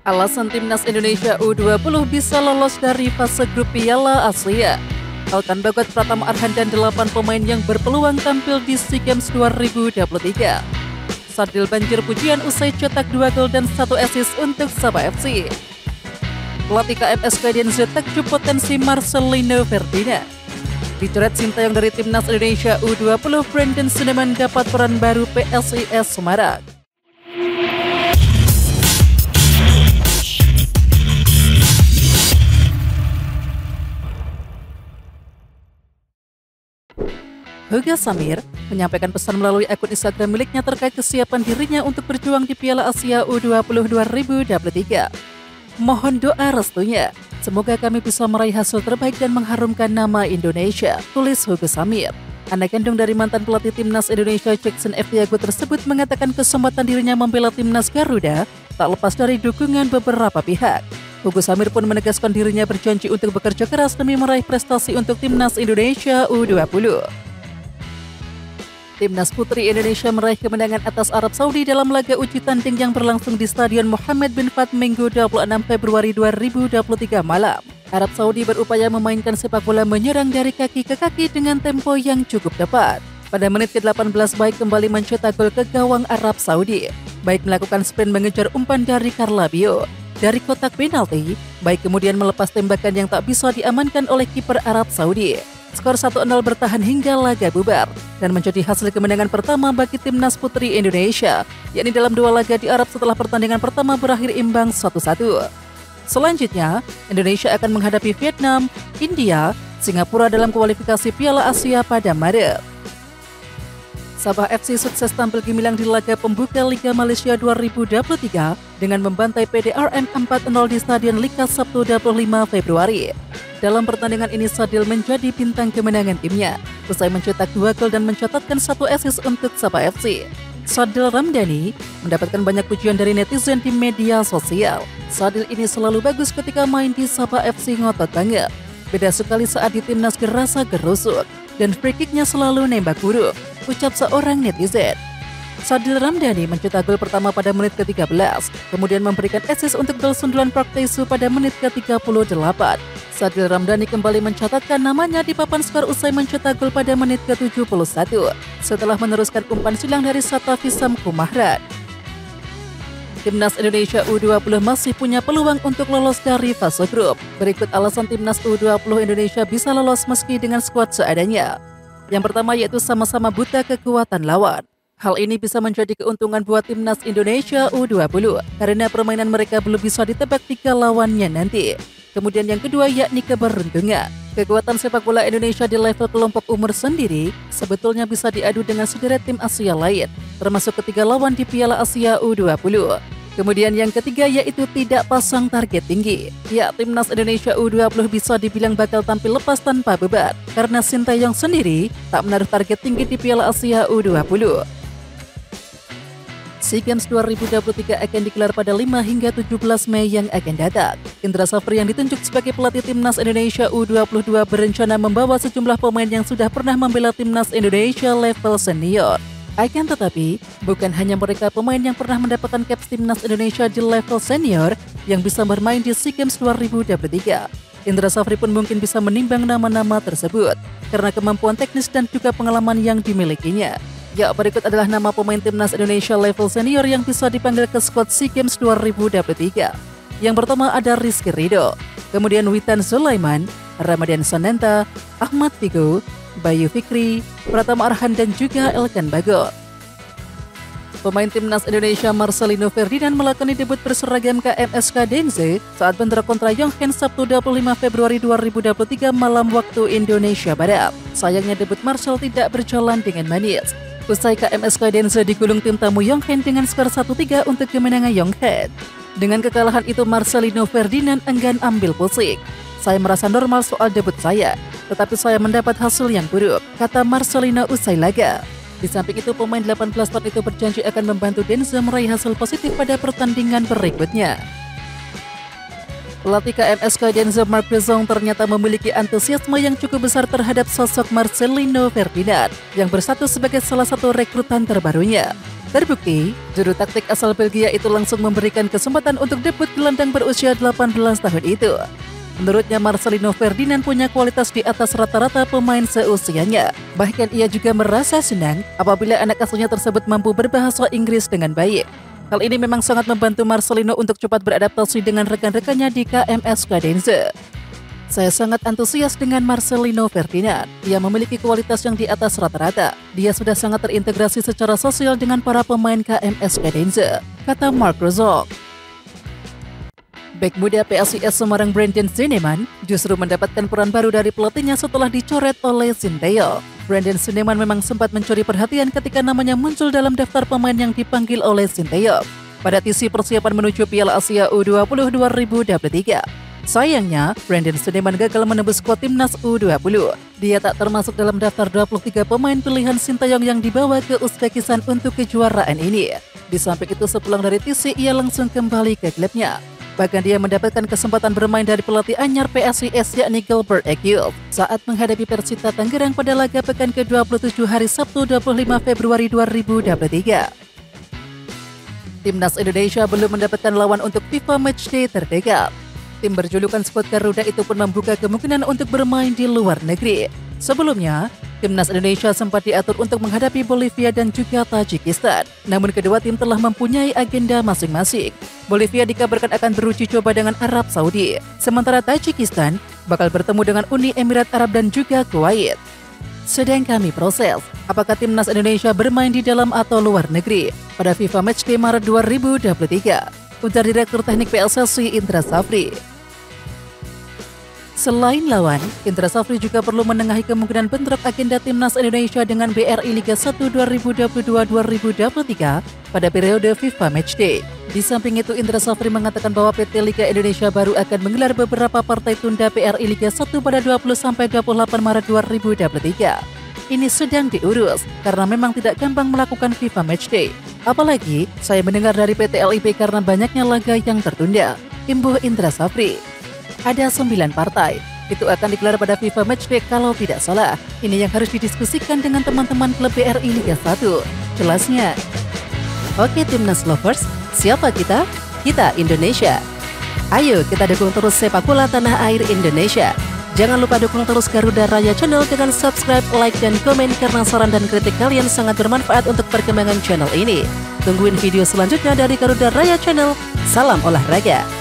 Alasan timnas Indonesia U20 bisa lolos dari fase grup Piala Asia. Alkan Bagot, Pratama Arhan dan 8 pemain yang berpeluang tampil di SEA Games 2023. Sadil banjir pujian usai cetak 2 gol dan 1 assist untuk Sabah FC. Pelatih KMS Guardians takjub potensi Marcelino Ferdinand. Dicoret Sintayong dari timnas Indonesia U20, Brandon Suneman dapat peran baru PSIS Semarang. Hugo Samir menyampaikan pesan melalui akun Instagram miliknya terkait kesiapan dirinya untuk berjuang di Piala Asia U20 2023. Mohon doa restunya, semoga kami bisa meraih hasil terbaik dan mengharumkan nama Indonesia, tulis Hugo Samir. Anak kandung dari mantan pelatih timnas Indonesia Jackson F. Tiago tersebut mengatakan kesempatan dirinya membela timnas Garuda tak lepas dari dukungan beberapa pihak. Hugo Samir pun menegaskan dirinya berjanji untuk bekerja keras demi meraih prestasi untuk timnas Indonesia U20. Timnas Putri Indonesia meraih kemenangan atas Arab Saudi dalam laga uji tanding yang berlangsung di Stadion Mohammed bin Fahd Minggu 26 Februari 2023 malam. Arab Saudi berupaya memainkan sepak bola menyerang dari kaki ke kaki dengan tempo yang cukup tepat. Pada menit ke-18 Baik kembali mencetak gol ke gawang Arab Saudi. Baik melakukan sprint mengejar umpan dari Carlabio. Dari kotak penalti, Baik kemudian melepas tembakan yang tak bisa diamankan oleh kiper Arab Saudi. Skor 1-0 bertahan hingga laga bubar dan menjadi hasil kemenangan pertama bagi timnas Putri Indonesia, yakni dalam 2 laga di Arab setelah pertandingan pertama berakhir imbang 1-1. Selanjutnya, Indonesia akan menghadapi Vietnam, India, Singapura dalam kualifikasi Piala Asia pada Maret. Sabah FC sukses tampil gemilang di laga pembuka Liga Malaysia 2023 dengan membantai PDRM 4-0 di Stadion Likas Sabtu 25 Februari. Dalam pertandingan ini Sadil menjadi bintang kemenangan timnya, usai mencetak 2 gol dan mencatatkan 1 assist untuk Sabah FC. Sadil Ramdhani mendapatkan banyak pujian dari netizen di media sosial. Sadil ini selalu bagus ketika main di Sabah FC, ngotot banget. Beda sekali saat di timnas gerasa gerusuk, dan free kick-nya selalu nembak buruk, ucap seorang netizen. Sadil Ramdhani mencetak gol pertama pada menit ke-13, kemudian memberikan assist untuk gol sundulan Park Tae-soo pada menit ke-38. Sadil Ramdhani kembali mencatatkan namanya di papan skor usai mencetak gol pada menit ke-71, setelah meneruskan umpan silang dari Satavisam Kumahran. Timnas Indonesia U20 masih punya peluang untuk lolos dari fase grup. Berikut alasan timnas U20 Indonesia bisa lolos meski dengan skuad seadanya. Yang pertama yaitu sama-sama buta kekuatan lawan. Hal ini bisa menjadi keuntungan buat timnas Indonesia U20 karena permainan mereka belum bisa ditebak 3 lawannya nanti. Kemudian yang kedua yakni keberuntungan. Kekuatan sepak bola Indonesia di level kelompok umur sendiri sebetulnya bisa diadu dengan sederet tim Asia lain, termasuk ketiga lawan di Piala Asia U20. Kemudian yang ketiga yaitu tidak pasang target tinggi. Ya, timnas Indonesia U20 bisa dibilang bakal tampil lepas tanpa beban karena Sintayong sendiri tak menaruh target tinggi di Piala Asia U20. SEA Games 2023 akan digelar pada 5 hingga 17 Mei yang akan datang. Indra Safri yang ditunjuk sebagai pelatih timnas Indonesia U22 berencana membawa sejumlah pemain yang sudah pernah membela timnas Indonesia level senior. Akan tetapi, bukan hanya mereka pemain yang pernah mendapatkan caps timnas Indonesia di level senior yang bisa bermain di SEA Games 2023. Indra Safri pun mungkin bisa menimbang nama-nama tersebut karena kemampuan teknis dan juga pengalaman yang dimilikinya. Ya, berikut adalah nama pemain timnas Indonesia level senior yang bisa dipanggil ke skuad SEA Games 2023. Yang pertama ada Rizky Ridho, kemudian Witan Sulaiman, Ramadan Sananta, Ahmad Figo, Bayu Fikri, Pratama Arhan dan juga Alkan Bagot. Pemain timnas Indonesia Marcelino Ferdinand melakoni debut berseragam KMS Guardians saat bentrok kontra Yonghen Sabtu 25 Februari 2023 malam waktu Indonesia Barat. Sayangnya debut Marcel tidak berjalan dengan manis. Usai KMS Guardians digulung tim tamu Yonghen dengan skor 1-3 untuk kemenangan Yonghen. Dengan kekalahan itu Marcelino Ferdinand enggan ambil pusing. Saya merasa normal soal debut saya, tetapi saya mendapat hasil yang buruk, kata Marcelino usai laga. Di samping itu, pemain 18 tahun itu berjanji akan membantu Denza meraih hasil positif pada pertandingan berikutnya. Pelatih KMS Guardians Mark Dezong ternyata memiliki antusiasme yang cukup besar terhadap sosok Marcelino Ferdinand yang berstatus sebagai salah satu rekrutan terbarunya. Terbukti, juru taktik asal Belgia itu langsung memberikan kesempatan untuk debut gelandang berusia 18 tahun itu. Menurutnya Marcelino Ferdinand punya kualitas di atas rata-rata pemain seusianya. Bahkan ia juga merasa senang apabila anak asuhnya tersebut mampu berbahasa Inggris dengan baik. Hal ini memang sangat membantu Marcelino untuk cepat beradaptasi dengan rekan-rekannya di KMS Cadenza. Saya sangat antusias dengan Marcelino Ferdinand. Ia memiliki kualitas yang di atas rata-rata. Dia sudah sangat terintegrasi secara sosial dengan para pemain KMS Cadenza, kata Mark Rozok. Bek muda PSIS Semarang Brandon Sineman justru mendapatkan peran baru dari pelatihnya setelah dicoret oleh Sinteyong. Brandon Sineman memang sempat mencuri perhatian ketika namanya muncul dalam daftar pemain yang dipanggil oleh Sinteyong pada TC persiapan menuju Piala Asia U20 2023. Sayangnya, Brandon Sineman gagal menembus skuad timnas U20. Dia tak termasuk dalam daftar 23 pemain pilihan Sinteyong yang dibawa ke Uzbekistan untuk kejuaraan ini. Di samping itu, sepulang dari TC, ia langsung kembali ke klubnya. Bahkan dia mendapatkan kesempatan bermain dari pelatih anyar PSIS yakni Gilbert Ekiel saat menghadapi Persita Tangerang pada laga pekan ke-27 hari Sabtu 25 Februari 2023. Timnas Indonesia belum mendapatkan lawan untuk FIFA Matchday terdekat. Tim berjulukan skuad Garuda itu pun membuka kemungkinan untuk bermain di luar negeri. Sebelumnya, Timnas Indonesia sempat diatur untuk menghadapi Bolivia dan juga Tajikistan. Namun kedua tim telah mempunyai agenda masing-masing. Bolivia dikabarkan akan beruji coba dengan Arab Saudi, sementara Tajikistan bakal bertemu dengan Uni Emirat Arab dan juga Kuwait. Sedang kami proses, apakah Timnas Indonesia bermain di dalam atau luar negeri pada FIFA Matchday Maret 2023, ujar Direktur Teknik PSSI Indra Safri. Selain lawan, Indra Safri juga perlu menengahi kemungkinan bentrok agenda Timnas Indonesia dengan BRI Liga 1 2022-2023 pada periode FIFA Matchday. Di samping itu, Indra Safri mengatakan bahwa PT Liga Indonesia baru akan menggelar beberapa partai tunda BRI Liga 1 pada 20-28 Maret 2023. Ini sedang diurus karena memang tidak gampang melakukan FIFA Matchday. Apalagi, saya mendengar dari PT LIB karena banyaknya laga yang tertunda, imbuh Indra Safri. Ada 9 partai, itu akan digelar pada FIFA Matchday kalau tidak salah. Ini yang harus didiskusikan dengan teman-teman klub BRI Liga 1, jelasnya. Oke Timnas Lovers, siapa kita? Kita Indonesia. Ayo kita dukung terus sepak bola tanah air Indonesia. Jangan lupa dukung terus Garuda Raya Channel dengan subscribe, like, dan komen karena saran dan kritik kalian sangat bermanfaat untuk perkembangan channel ini. Tungguin video selanjutnya dari Garuda Raya Channel. Salam olahraga.